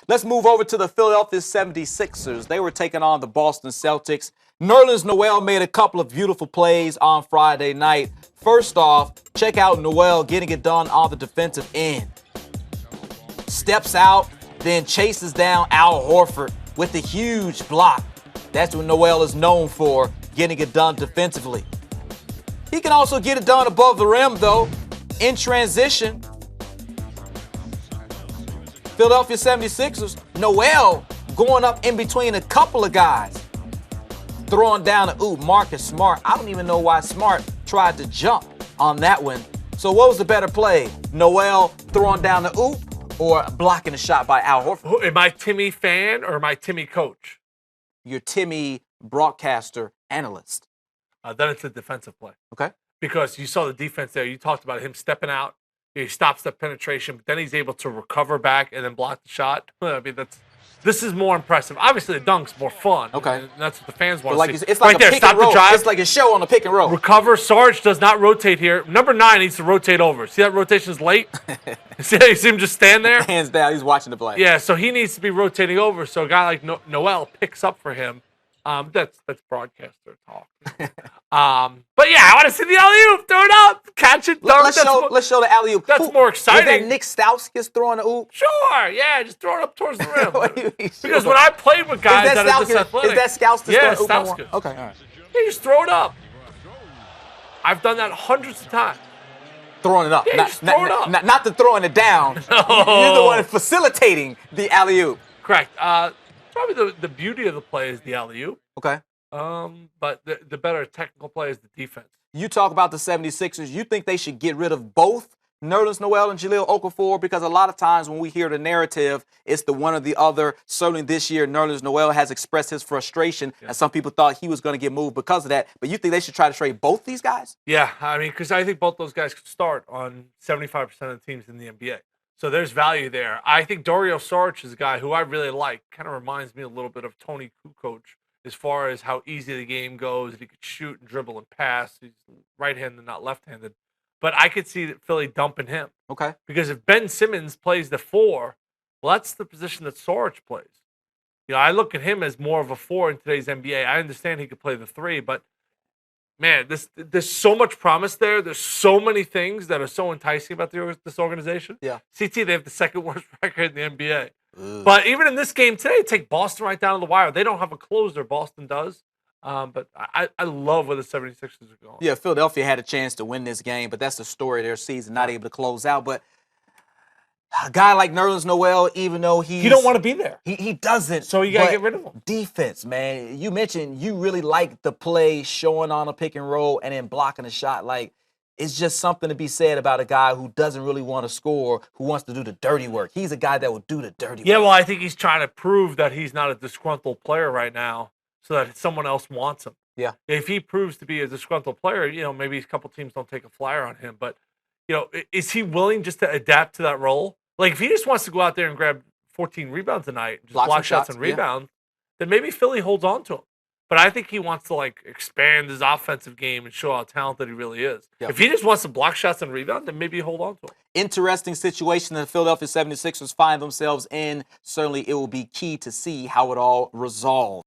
Let's move over to the Philadelphia 76ers. They were taking on the Boston Celtics. Nerlens Noel made a couple of beautiful plays on Friday night. First off, check out Noel getting it done on the defensive end. Steps out, then chases down Al Horford with a huge block. That's what Noel is known for, getting it done defensively. He can also get it done above the rim, though, in transition. Philadelphia 76ers, Noel going up in between a couple of guys, throwing down the oop. Marcus Smart. I don't even know why Smart tried to jump on that one. So what was the better play? Noel throwing down the oop or blocking the shot by Al Horford? Am I Timmy fan or am I Timmy coach? You're Timmy broadcaster analyst. Then it's a defensive play. Okay. Because you saw the defense there. You talked about him stepping out. He stops the penetration, but then he's able to recover back and then block the shot. I mean, this is more impressive. Obviously, the dunk's more fun. Okay. And that's what the fans want to see. It's like right there, pick stop and roll. the drive. It's like a show on the pick and roll. Recover. Sarge does not rotate here. Number 9 needs to rotate over. See that rotation's late? You see him just stand there? Hands down, he's watching the play. Yeah, so he needs to be rotating over. So a guy like Noel picks up for him. That's broadcaster talk. But yeah, I want to see the alley-oop. Throw it up. Catch it. Dunk. Let's show the alley-oop. That's more exciting. Was that Nick Stauskas throwing the oop? Sure, yeah, just throw it up towards the rim. What do you mean, Because sure? when I played with guys that are this athletic. Is that Stauskas? Yeah, throwing the oop? Stauskas. Okay, all right. Yeah, just throw it up. I've done that hundreds of times. Throwing it up. Yeah, just throw it up. Not the throwing it down. No. You're the one facilitating the alley-oop. Correct. Probably the beauty of the play is the alley-oop. Okay. But the better technical play is the defense. You talk about the 76ers. You think they should get rid of both Nerlens Noel and Jahlil Okafor? Because a lot of times when we hear the narrative, it's the one or the other. Certainly this year, Nerlens Noel has expressed his frustration, and some people thought he was going to get moved because of that. But you think they should try to trade both these guys? Yeah, I mean, because I think both those guys could start on 75% of the teams in the NBA. So there's value there. I think Dario Saric is a guy who I really like. Kind of reminds me a little bit of Tony Kukoc as far as how easy the game goes. He could shoot and dribble and pass. He's right-handed, not left-handed. But I could see Philly dumping him. Okay. Because if Ben Simmons plays the 4, well, that's the position that Saric plays. You know, I look at him as more of a 4 in today's NBA. I understand he could play the 3, but man, there's so much promise there. There's so many things that are so enticing about this organization. Yeah. CT, they have the second worst record in the NBA. But even in this game today, take Boston right down to the wire. They don't have a closer. Boston does. But I love where the 76ers are going. Yeah, Philadelphia had a chance to win this game, but that's the story of their season, not able to close out. But a guy like Nerlens Noel, even though he don't want to be there. He doesn't. So you got to get rid of him. Defense, man. You mentioned you really like the play showing on a pick and roll and then blocking a shot. Like, it's just something to be said about a guy who doesn't really want to score, who wants to do the dirty work. He's a guy that will do the dirty work. Yeah, well, I think he's trying to prove that he's not a disgruntled player right now so that someone else wants him. Yeah. If he proves to be a disgruntled player, you know, maybe a couple teams don't take a flyer on him. But, you know, is he willing just to adapt to that role? Like, if he just wants to go out there and grab 14 rebounds a night, just block shots and rebound, then maybe Philly holds on to him. But I think he wants to, like, expand his offensive game and show how talented he really is. Yeah. If he just wants to block shots and rebound, then maybe hold on to him. Interesting situation that the Philadelphia 76ers find themselves in. Certainly it will be key to see how it all resolves.